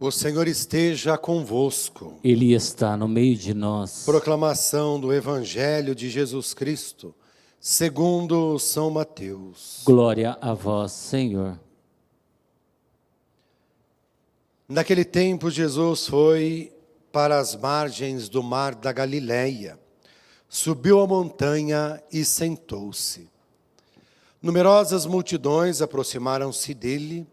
O Senhor esteja convosco. Ele está no meio de nós. Proclamação do Evangelho de Jesus Cristo, segundo São Mateus. Glória a vós, Senhor. Naquele tempo, Jesus foi para as margens do mar da Galileia, subiu a montanha e sentou-se. Numerosas multidões aproximaram-se dele,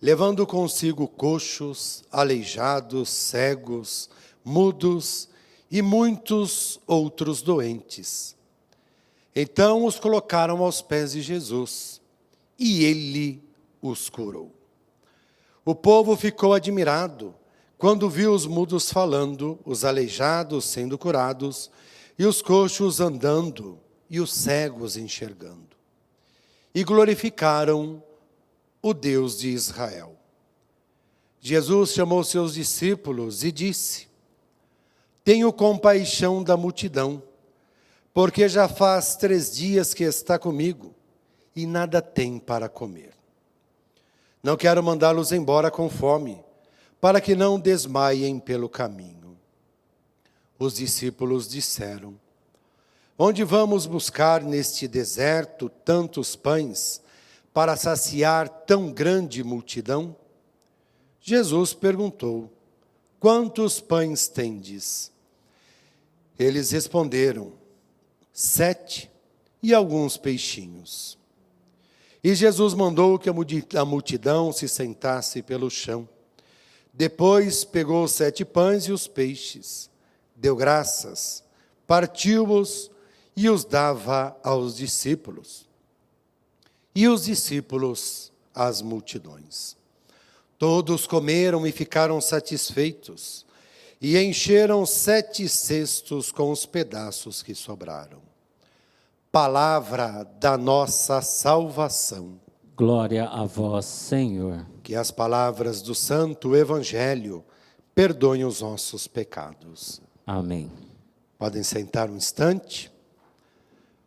levando consigo coxos, aleijados, cegos, mudos e muitos outros doentes. Então os colocaram aos pés de Jesus, e ele os curou. O povo ficou admirado quando viu os mudos falando, os aleijados sendo curados, e os coxos andando, e os cegos enxergando. E glorificaram o Deus de Israel. Jesus chamou seus discípulos e disse: Tenho compaixão da multidão, porque já faz 3 dias que está comigo e nada tem para comer. Não quero mandá-los embora com fome, para que não desmaiem pelo caminho. Os discípulos disseram: Onde vamos buscar neste deserto tantos pães para saciar tão grande multidão? Jesus perguntou: Quantos pães tendes? Eles responderam: 7 e alguns peixinhos. E Jesus mandou que a multidão se sentasse pelo chão. Depois pegou os 7 pães e os peixes, deu graças, partiu-os e os dava aos discípulos. E os discípulos às multidões. Todos comeram e ficaram satisfeitos, e encheram 7 cestos com os pedaços que sobraram. Palavra da nossa salvação. Glória a vós, Senhor. Que as palavras do Santo Evangelho perdoem os nossos pecados. Amém. Podem sentar um instante.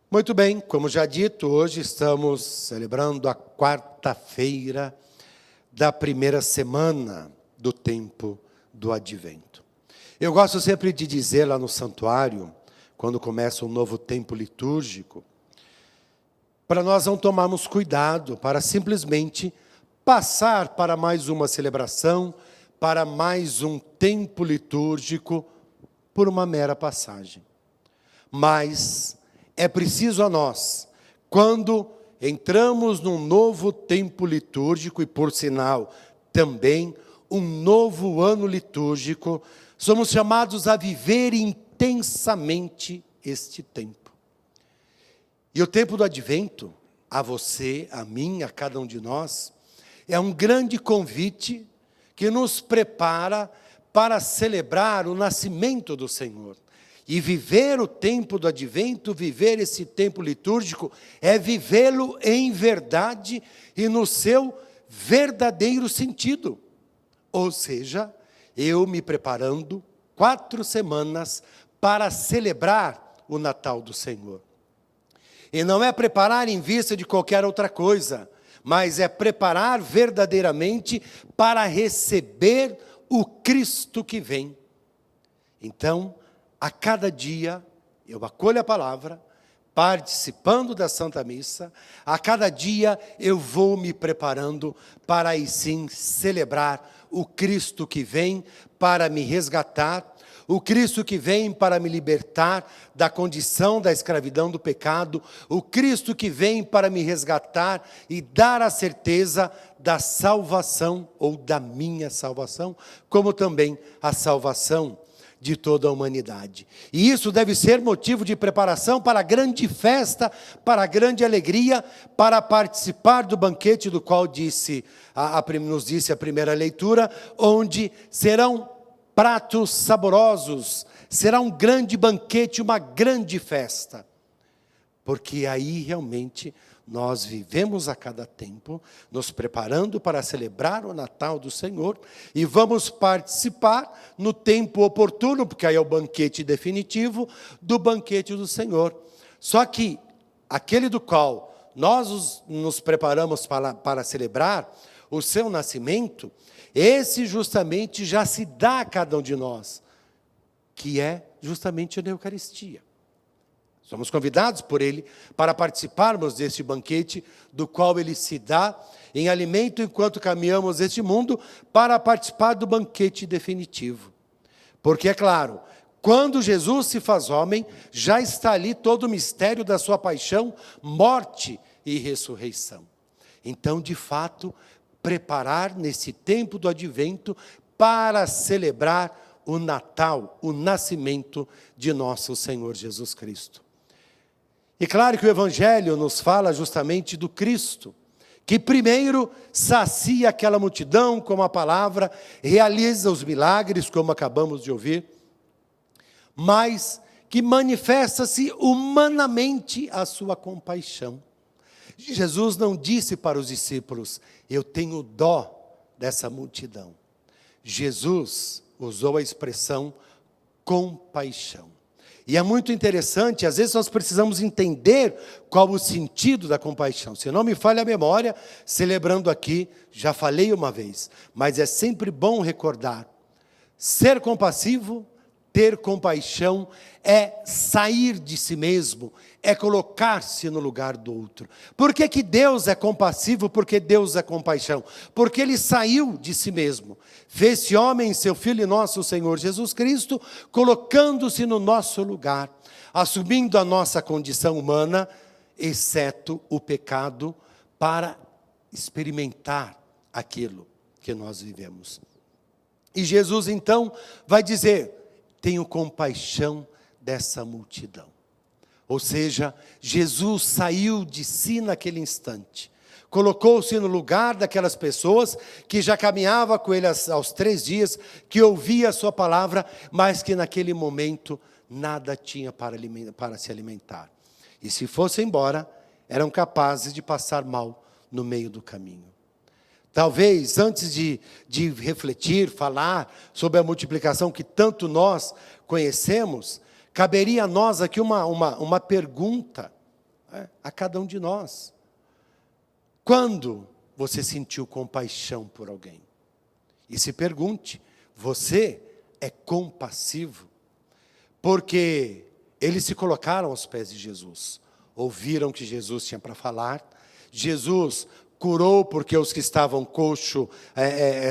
Muito bem, como já dito, hoje estamos celebrando a 4ª-feira da primeira semana do tempo do Advento. Eu gosto sempre de dizer lá no santuário, quando começa um novo tempo litúrgico, para nós não tomarmos cuidado, para simplesmente passar para mais uma celebração, para mais um tempo litúrgico, por uma mera passagem. Mas é preciso a nós, quando entramos num novo tempo litúrgico, e por sinal, também um novo ano litúrgico, somos chamados a viver intensamente este tempo. E o tempo do Advento, a você, a mim, a cada um de nós, é um grande convite que nos prepara para celebrar o nascimento do Senhor. E viver o tempo do Advento, viver esse tempo litúrgico, é vivê-lo em verdade e no seu verdadeiro sentido. Ou seja, eu me preparando 4 semanas para celebrar o Natal do Senhor. E não é preparar em vista de qualquer outra coisa, mas é preparar verdadeiramente para receber o Cristo que vem. Então, a cada dia, eu acolho a palavra, participando da Santa Missa, a cada dia eu vou me preparando para aí sim celebrar o Cristo que vem para me resgatar, o Cristo que vem para me libertar da condição da escravidão do pecado, o Cristo que vem para me resgatar e dar a certeza da salvação, ou da minha salvação, como também a salvação de toda a humanidade. E isso deve ser motivo de preparação para a grande festa, para a grande alegria, para participar do banquete do qual nos disse a primeira leitura, onde serão pratos saborosos, será um grande banquete, uma grande festa. Porque aí realmente nós vivemos a cada tempo, nos preparando para celebrar o Natal do Senhor, e vamos participar no tempo oportuno, porque aí é o banquete definitivo, do banquete do Senhor. Só que aquele do qual nós nos preparamos para celebrar, o seu nascimento, esse justamente já se dá a cada um de nós, que é justamente na Eucaristia. Somos convidados por Ele para participarmos deste banquete, do qual Ele se dá em alimento enquanto caminhamos este mundo, para participar do banquete definitivo. Porque, é claro, quando Jesus se faz homem, já está ali todo o mistério da sua paixão, morte e ressurreição. Então, de fato, preparar nesse tempo do advento para celebrar o Natal, o nascimento de nosso Senhor Jesus Cristo. E claro que o Evangelho nos fala justamente do Cristo, que primeiro sacia aquela multidão com a palavra, realiza os milagres, como acabamos de ouvir, mas que manifesta-se humanamente a sua compaixão. Jesus não disse para os discípulos: eu tenho dó dessa multidão. Jesus usou a expressão compaixão. E é muito interessante, às vezes nós precisamos entender qual o sentido da compaixão. Se não me falha a memória, celebrando aqui, já falei uma vez, mas é sempre bom recordar. Ser compassivo, ter compaixão, é sair de si mesmo, é colocar-se no lugar do outro. Por que que Deus é compassivo? Porque Deus é compaixão. Porque Ele saiu de si mesmo. Fez-se homem, seu Filho e nosso Senhor Jesus Cristo, colocando-se no nosso lugar, assumindo a nossa condição humana, exceto o pecado, para experimentar aquilo que nós vivemos. E Jesus então vai dizer: tenho compaixão dessa multidão. Ou seja, Jesus saiu de si naquele instante, colocou-se no lugar daquelas pessoas que já caminhava com ele aos 3 dias, que ouvia a sua palavra, mas que naquele momento nada tinha para se alimentar. E se fosse embora, eram capazes de passar mal no meio do caminho. Talvez, antes de refletir, falar sobre a multiplicação que tanto nós conhecemos, caberia a nós aqui uma pergunta, a cada um de nós. Quando você sentiu compaixão por alguém? E se pergunte: você é compassivo? Porque eles se colocaram aos pés de Jesus, ouviram o que Jesus tinha para falar, Jesus curou, porque os que estavam coxo,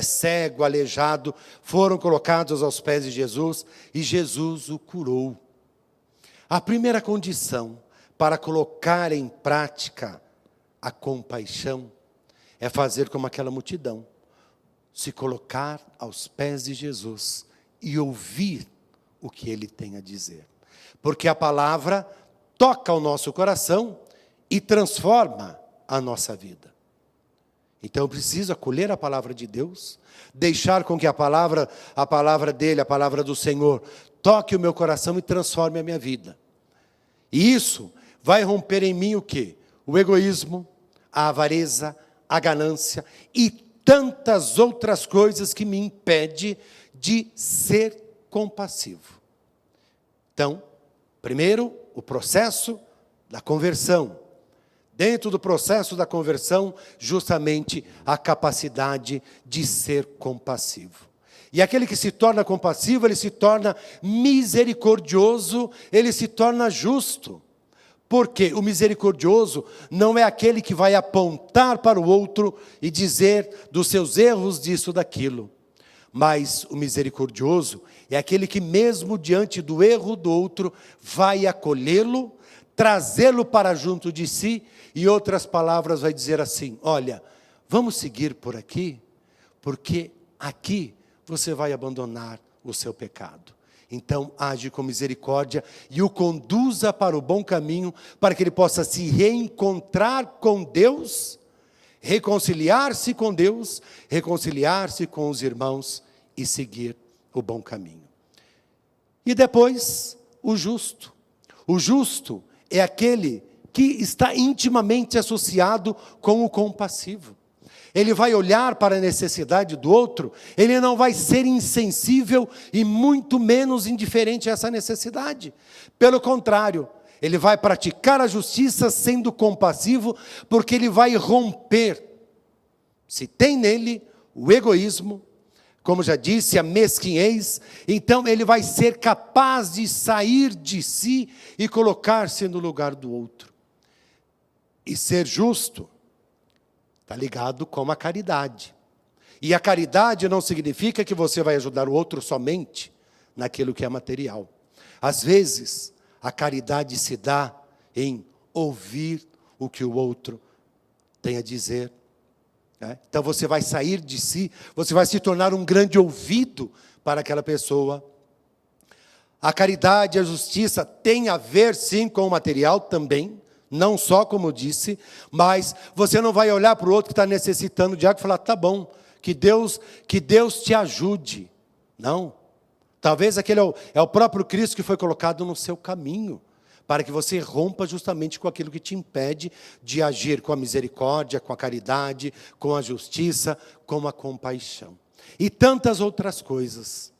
cego, aleijado, foram colocados aos pés de Jesus, e Jesus o curou. A primeira condição para colocar em prática a compaixão é fazer como aquela multidão, se colocar aos pés de Jesus e ouvir o que Ele tem a dizer. Porque a palavra toca o nosso coração e transforma a nossa vida. Então eu preciso acolher a palavra de Deus, deixar com que a palavra dele, a palavra do Senhor, toque o meu coração e transforme a minha vida. E isso vai romper em mim o quê? O egoísmo, a avareza, a ganância e tantas outras coisas que me impedem de ser compassivo. Então, primeiro, o processo da conversão. Dentro do processo da conversão, justamente a capacidade de ser compassivo. E aquele que se torna compassivo, ele se torna misericordioso, ele se torna justo. Porque o misericordioso não é aquele que vai apontar para o outro e dizer dos seus erros, disso, daquilo. Mas o misericordioso é aquele que mesmo diante do erro do outro, vai acolhê-lo, trazê-lo para junto de si, e outras palavras vai dizer assim: olha, vamos seguir por aqui, porque aqui você vai abandonar o seu pecado. Então age com misericórdia e o conduza para o bom caminho, para que ele possa se reencontrar com Deus, reconciliar-se com Deus, reconciliar-se com os irmãos e seguir o bom caminho. E depois, o justo. O justo é aquele que está intimamente associado com o compassivo. Ele vai olhar para a necessidade do outro, ele não vai ser insensível e muito menos indiferente a essa necessidade. Pelo contrário, ele vai praticar a justiça sendo compassivo, porque ele vai romper Se tem nele o egoísmo, como já disse, a mesquinhez, então ele vai ser capaz de sair de si e colocar-se no lugar do outro. E ser justo está ligado com a caridade. E a caridade não significa que você vai ajudar o outro somente naquilo que é material. Às vezes, a caridade se dá em ouvir o que o outro tem a dizer. Então você vai sair de si, você vai se tornar um grande ouvido para aquela pessoa. A caridade e a justiça têm a ver sim com o material também, não só como disse, mas você não vai olhar para o outro que está necessitando de algo e falar, tá bom, que Deus te ajude. Não, talvez aquele é o próprio Cristo que foi colocado no seu caminho, para que você rompa justamente com aquilo que te impede de agir com a misericórdia, com a caridade, com a justiça, com a compaixão. E tantas outras coisas.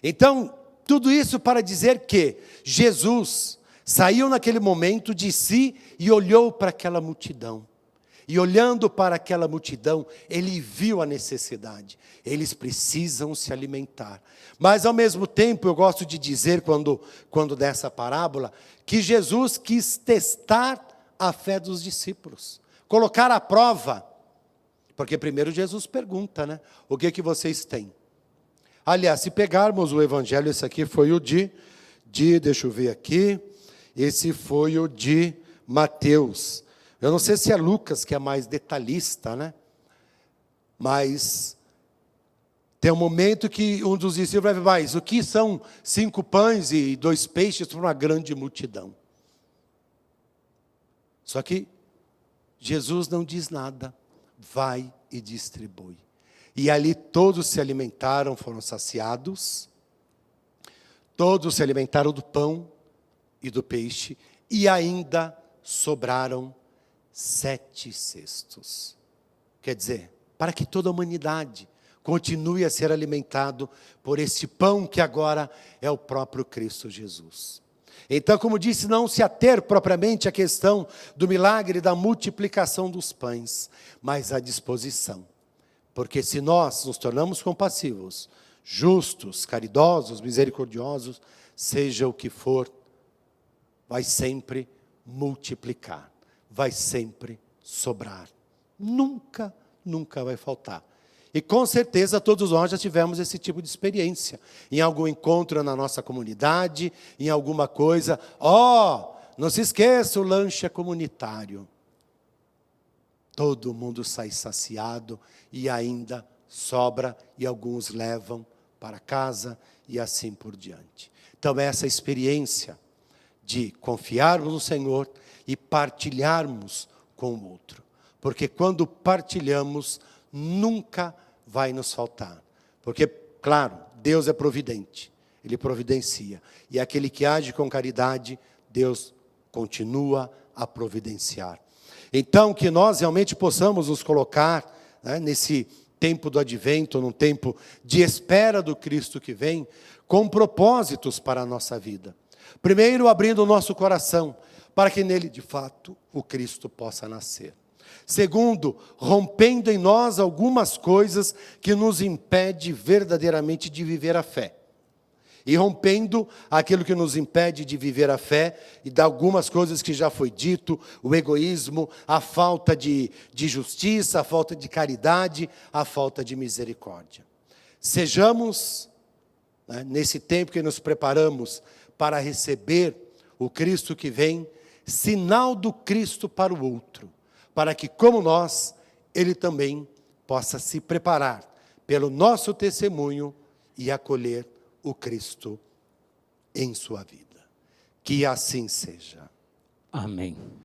Então, tudo isso para dizer que Jesus saiu naquele momento de si e olhou para aquela multidão. E olhando para aquela multidão, ele viu a necessidade. Eles precisam se alimentar. Mas, ao mesmo tempo, eu gosto de dizer, quando dessa parábola, que Jesus quis testar a fé dos discípulos. Colocar à prova. Porque primeiro Jesus pergunta, né? O que vocês têm? Aliás, se pegarmos o evangelho, esse aqui foi o deixa eu ver aqui. Esse foi o de Mateus. Eu não sei se é Lucas que é mais detalhista, né? Mas tem um momento que um dos discípulos vai ver mais. O que são 5 pães e 2 peixes para uma grande multidão? Só que Jesus não diz nada. Vai e distribui. E ali todos se alimentaram, foram saciados. Todos se alimentaram do pão e do peixe. E ainda sobraram 7 cestos. Quer dizer, para que toda a humanidade continue a ser alimentado por esse pão que agora é o próprio Cristo Jesus. Então, como disse, não se ater propriamente à questão do milagre da multiplicação dos pães, mas à disposição. Porque se nós nos tornamos compassivos, justos, caridosos, misericordiosos, seja o que for, vai sempre multiplicar. Vai sempre sobrar. Nunca vai faltar. E com certeza todos nós já tivemos esse tipo de experiência. Em algum encontro na nossa comunidade, em alguma coisa. Não se esqueça, o lanche é comunitário. Todo mundo sai saciado e ainda sobra e alguns levam para casa e assim por diante. Então essa experiência de confiarmos no Senhor e partilharmos com o outro. Porque quando partilhamos, nunca vai nos faltar. Porque, claro, Deus é providente. Ele providencia. E aquele que age com caridade, Deus continua a providenciar. Então, que nós realmente possamos nos colocar, né, nesse tempo do advento, num tempo de espera do Cristo que vem, com propósitos para a nossa vida. Primeiro, abrindo o nosso coração, para que nele, de fato, o Cristo possa nascer. Segundo, rompendo em nós algumas coisas que nos impedem verdadeiramente de viver a fé. E rompendo aquilo que nos impede de viver a fé, e de algumas coisas que já foi dito, o egoísmo, a falta de justiça, a falta de caridade, a falta de misericórdia. Sejamos, né, nesse tempo que nos preparamos para receber o Cristo que vem, sinal do Cristo para o outro, para que, como nós, ele também possa se preparar pelo nosso testemunho e acolher o Cristo em sua vida. Que assim seja. Amém.